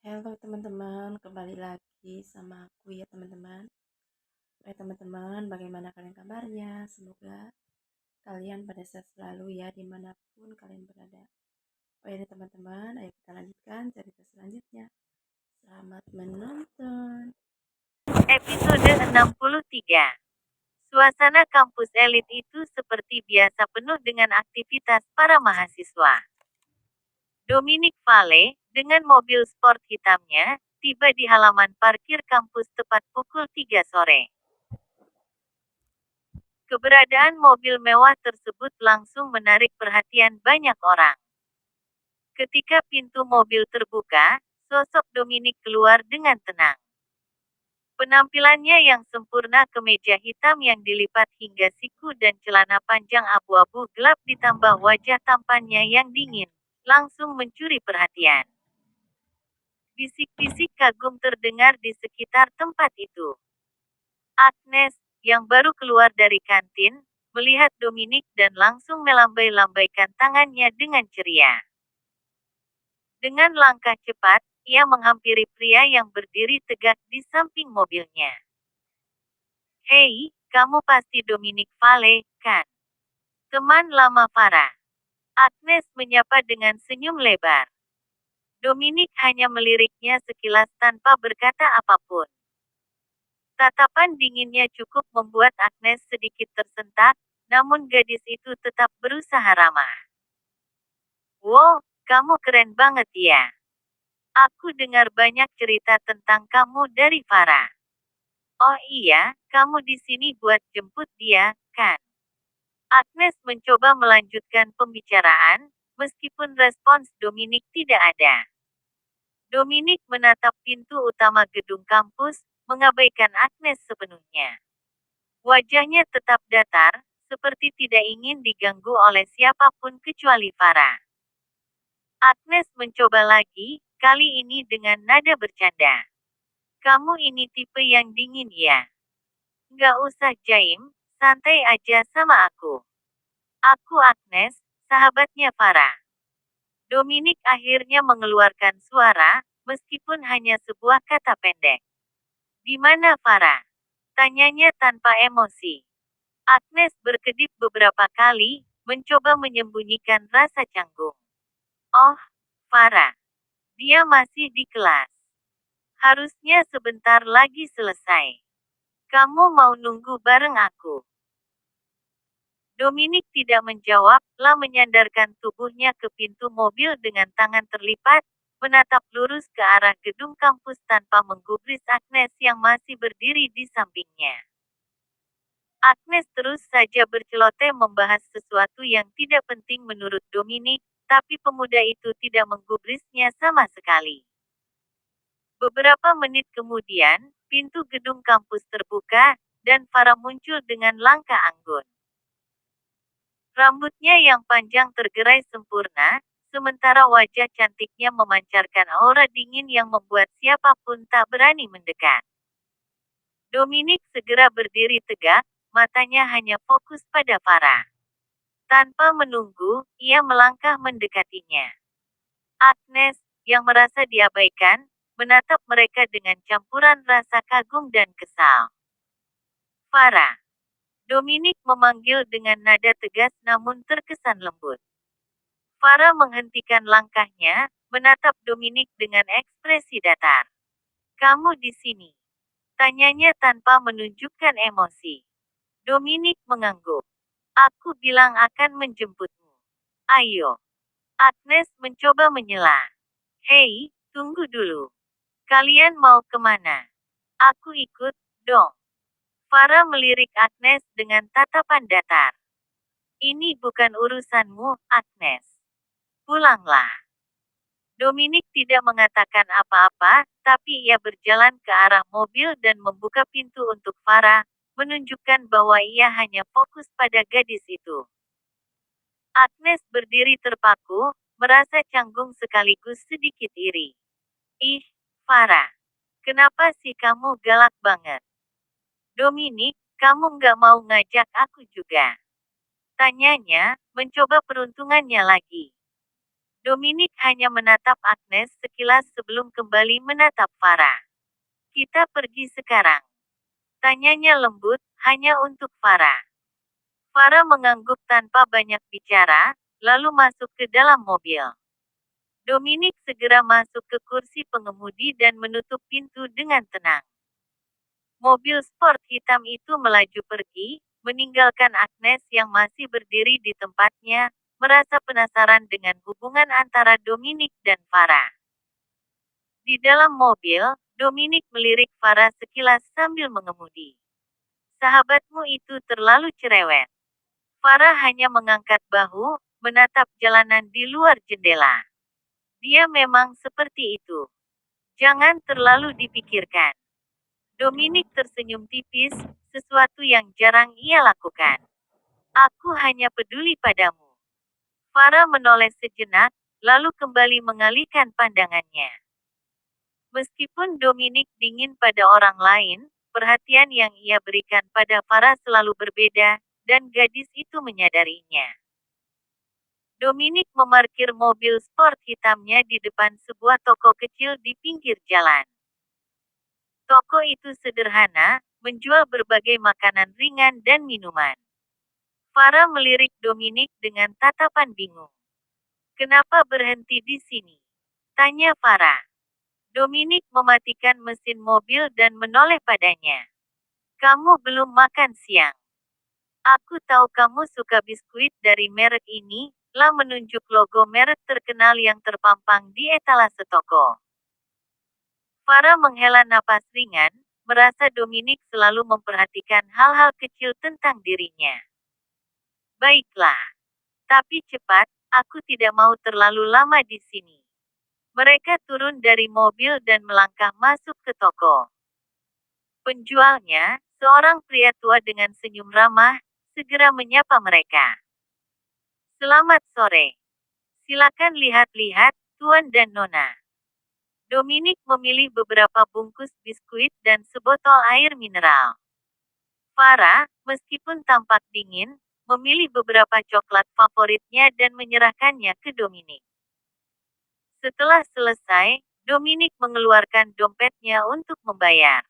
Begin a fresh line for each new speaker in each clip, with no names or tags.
Halo teman-teman, kembali lagi sama aku ya teman-teman. Oke teman-teman, bagaimana kalian kabarnya? Semoga kalian pada sehat selalu ya dimanapun kalian berada. Oh ya teman-teman, ayo kita lanjutkan cerita selanjutnya. Selamat menonton.
Episode 63. Suasana kampus elit itu seperti biasa penuh dengan aktivitas para mahasiswa. Dominic Vale, dengan mobil sport hitamnya, tiba di halaman parkir kampus tepat pukul 3 sore. Keberadaan mobil mewah tersebut langsung menarik perhatian banyak orang. Ketika pintu mobil terbuka, sosok Dominic keluar dengan tenang. Penampilannya yang sempurna, kemeja hitam yang dilipat hingga siku dan celana panjang abu-abu gelap ditambah wajah tampannya yang dingin, langsung mencuri perhatian. Bisik-bisik kagum terdengar di sekitar tempat itu. Agnes, yang baru keluar dari kantin, melihat Dominic dan langsung melambai-lambaikan tangannya dengan ceria. Dengan langkah cepat, ia menghampiri pria yang berdiri tegak di samping mobilnya. Hei, kamu pasti Dominic Vale, kan? Teman lama Farah. Agnes menyapa dengan senyum lebar. Dominic hanya meliriknya sekilas tanpa berkata apapun. Tatapan dinginnya cukup membuat Agnes sedikit tersentak, namun gadis itu tetap berusaha ramah. Wow, kamu keren banget ya. Aku dengar banyak cerita tentang kamu dari Farah. Oh iya, kamu di sini buat jemput dia, kan? Agnes mencoba melanjutkan pembicaraan, meskipun respons Dominic tidak ada. Dominic menatap pintu utama gedung kampus, mengabaikan Agnes sepenuhnya. Wajahnya tetap datar, seperti tidak ingin diganggu oleh siapapun kecuali Farah. Agnes mencoba lagi, kali ini dengan nada bercanda. Kamu ini tipe yang dingin ya? Nggak usah jaim, santai aja sama aku. Aku Agnes, sahabatnya Farah. Dominic akhirnya mengeluarkan suara, meskipun hanya sebuah kata pendek. Di mana Farah? Tanyanya tanpa emosi. Agnes berkedip beberapa kali, mencoba menyembunyikan rasa canggung. Oh, Farah. Dia masih di kelas. Harusnya sebentar lagi selesai. Kamu mau nunggu bareng aku? Dominic tidak menjawab, lah menyandarkan tubuhnya ke pintu mobil dengan tangan terlipat, menatap lurus ke arah gedung kampus tanpa menggubris Agnes yang masih berdiri di sampingnya. Agnes terus saja berceloteh membahas sesuatu yang tidak penting menurut Dominic, tapi pemuda itu tidak menggubrisnya sama sekali. Beberapa menit kemudian, pintu gedung kampus terbuka, dan Farah muncul dengan langkah anggun. Rambutnya yang panjang tergerai sempurna, sementara wajah cantiknya memancarkan aura dingin yang membuat siapapun tak berani mendekat. Dominic segera berdiri tegak, matanya hanya fokus pada Farah. Tanpa menunggu, ia melangkah mendekatinya. Agnes, yang merasa diabaikan, menatap mereka dengan campuran rasa kagum dan kesal. Farah. Dominic memanggil dengan nada tegas namun terkesan lembut. Farah menghentikan langkahnya, menatap Dominic dengan ekspresi datar. Kamu di sini? Tanyanya tanpa menunjukkan emosi. Dominic mengangguk. Aku bilang akan menjemputmu. Ayo. Agnes mencoba menyela. Hei, tunggu dulu. Kalian mau kemana? Aku ikut, dong. Farah melirik Agnes dengan tatapan datar. Ini bukan urusanmu, Agnes. Pulanglah. Dominic tidak mengatakan apa-apa, tapi ia berjalan ke arah mobil dan membuka pintu untuk Farah, menunjukkan bahwa ia hanya fokus pada gadis itu. Agnes berdiri terpaku, merasa canggung sekaligus sedikit iri. Ih, Farah. Kenapa sih kamu galak banget? Dominic, kamu nggak mau ngajak aku juga? Tanyanya, mencoba peruntungannya lagi. Dominic hanya menatap Agnes sekilas sebelum kembali menatap Farah. Kita pergi sekarang. Tanyanya lembut, hanya untuk Farah. Farah mengangguk tanpa banyak bicara, lalu masuk ke dalam mobil. Dominic segera masuk ke kursi pengemudi dan menutup pintu dengan tenang. Mobil sport hitam itu melaju pergi, meninggalkan Agnes yang masih berdiri di tempatnya, merasa penasaran dengan hubungan antara Dominic dan Farah. Di dalam mobil, Dominic melirik Farah sekilas sambil mengemudi. Sahabatmu itu terlalu cerewet. Farah hanya mengangkat bahu, menatap jalanan di luar jendela. Dia memang seperti itu. Jangan terlalu dipikirkan. Dominic tersenyum tipis, sesuatu yang jarang ia lakukan. Aku hanya peduli padamu. Farah menoleh sejenak, lalu kembali mengalihkan pandangannya. Meskipun Dominic dingin pada orang lain, perhatian yang ia berikan pada Farah selalu berbeda, dan gadis itu menyadarinya. Dominic memarkir mobil sport hitamnya di depan sebuah toko kecil di pinggir jalan. Toko itu sederhana, menjual berbagai makanan ringan dan minuman. Farah melirik Dominic dengan tatapan bingung. Kenapa berhenti di sini? Tanya Farah. Dominic mematikan mesin mobil dan menoleh padanya. Kamu belum makan siang. Aku tahu kamu suka biskuit dari merek ini, lah menunjuk logo merek terkenal yang terpampang di etalase toko. Farah menghela napas ringan, merasa Dominic selalu memperhatikan hal-hal kecil tentang dirinya. Baiklah. Tapi cepat, aku tidak mau terlalu lama di sini. Mereka turun dari mobil dan melangkah masuk ke toko. Penjualnya, seorang pria tua dengan senyum ramah, segera menyapa mereka. Selamat sore. Silakan lihat-lihat, Tuan dan Nona. Dominic memilih beberapa bungkus biskuit dan sebotol air mineral. Farah, meskipun tampak dingin, memilih beberapa coklat favoritnya dan menyerahkannya ke Dominic. Setelah selesai, Dominic mengeluarkan dompetnya untuk membayar.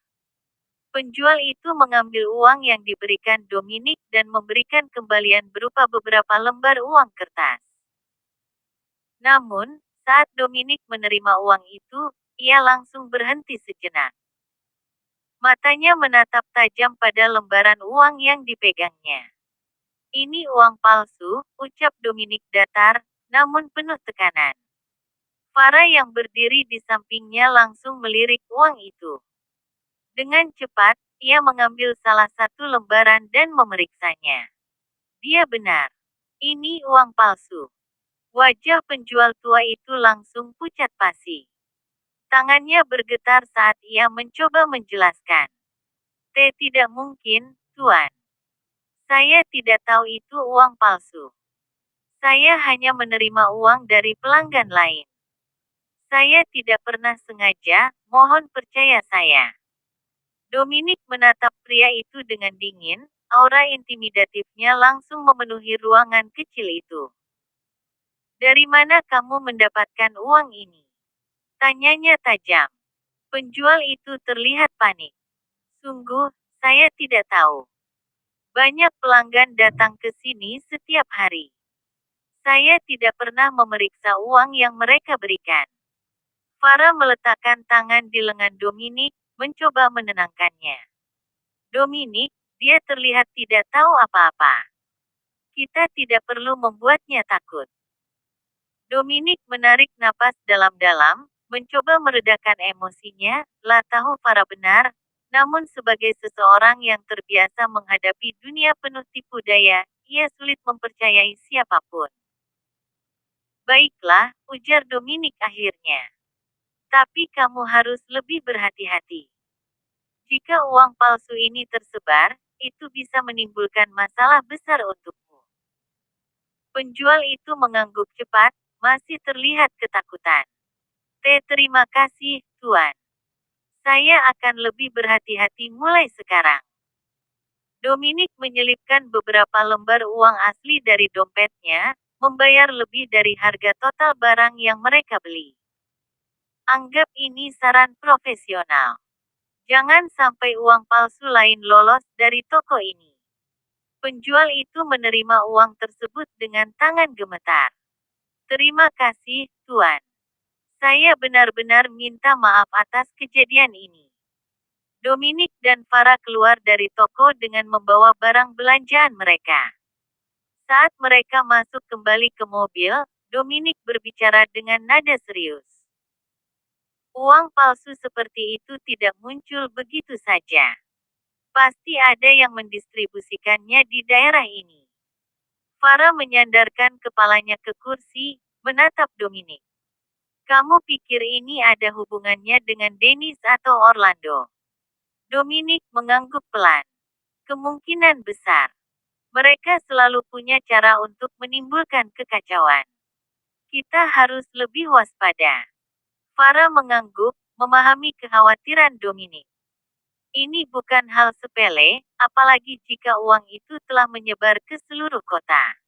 Penjual itu mengambil uang yang diberikan Dominic dan memberikan kembalian berupa beberapa lembar uang kertas. Namun, saat Dominic menerima uang itu, ia langsung berhenti sejenak. Matanya menatap tajam pada lembaran uang yang dipegangnya. Ini uang palsu, ucap Dominic datar, namun penuh tekanan. Farah yang berdiri di sampingnya langsung melirik uang itu. Dengan cepat, ia mengambil salah satu lembaran dan memeriksanya. Dia benar. Ini uang palsu. Wajah penjual tua itu langsung pucat pasi. Tangannya bergetar saat ia mencoba menjelaskan. Tidak mungkin, Tuan. Saya tidak tahu itu uang palsu. Saya hanya menerima uang dari pelanggan lain. Saya tidak pernah sengaja, mohon percaya saya. Dominic menatap pria itu dengan dingin, aura intimidatifnya langsung memenuhi ruangan kecil itu. Dari mana kamu mendapatkan uang ini? Tanyanya tajam. Penjual itu terlihat panik. Sungguh, saya tidak tahu. Banyak pelanggan datang ke sini setiap hari. Saya tidak pernah memeriksa uang yang mereka berikan. Farah meletakkan tangan di lengan Dominic, mencoba menenangkannya. Dominic, dia terlihat tidak tahu apa-apa. Kita tidak perlu membuatnya takut. Dominic menarik napas dalam-dalam, mencoba meredakan emosinya, lah tahu Farah benar, namun sebagai seseorang yang terbiasa menghadapi dunia penuh tipu daya, ia sulit mempercayai siapapun. Baiklah, ujar Dominic akhirnya. Tapi kamu harus lebih berhati-hati. Jika uang palsu ini tersebar, itu bisa menimbulkan masalah besar untukmu. Penjual itu mengangguk cepat, masih terlihat ketakutan. Terima kasih, Tuan. Saya akan lebih berhati-hati mulai sekarang. Dominic menyelipkan beberapa lembar uang asli dari dompetnya, membayar lebih dari harga total barang yang mereka beli. Anggap ini saran profesional. Jangan sampai uang palsu lain lolos dari toko ini. Penjual itu menerima uang tersebut dengan tangan gemetar. Terima kasih, Tuan. Saya benar-benar minta maaf atas kejadian ini. Dominic dan Farah keluar dari toko dengan membawa barang belanjaan mereka. Saat mereka masuk kembali ke mobil, Dominic berbicara dengan nada serius. Uang palsu seperti itu tidak muncul begitu saja. Pasti ada yang mendistribusikannya di daerah ini. Farah menyandarkan kepalanya ke kursi, menatap Dominic. Kamu pikir ini ada hubungannya dengan Dennis atau Orlando? Dominic mengangguk pelan. Kemungkinan besar. Mereka selalu punya cara untuk menimbulkan kekacauan. Kita harus lebih waspada. Farah mengangguk, memahami kekhawatiran Dominic. Ini bukan hal sepele, apalagi jika uang itu telah menyebar ke seluruh kota.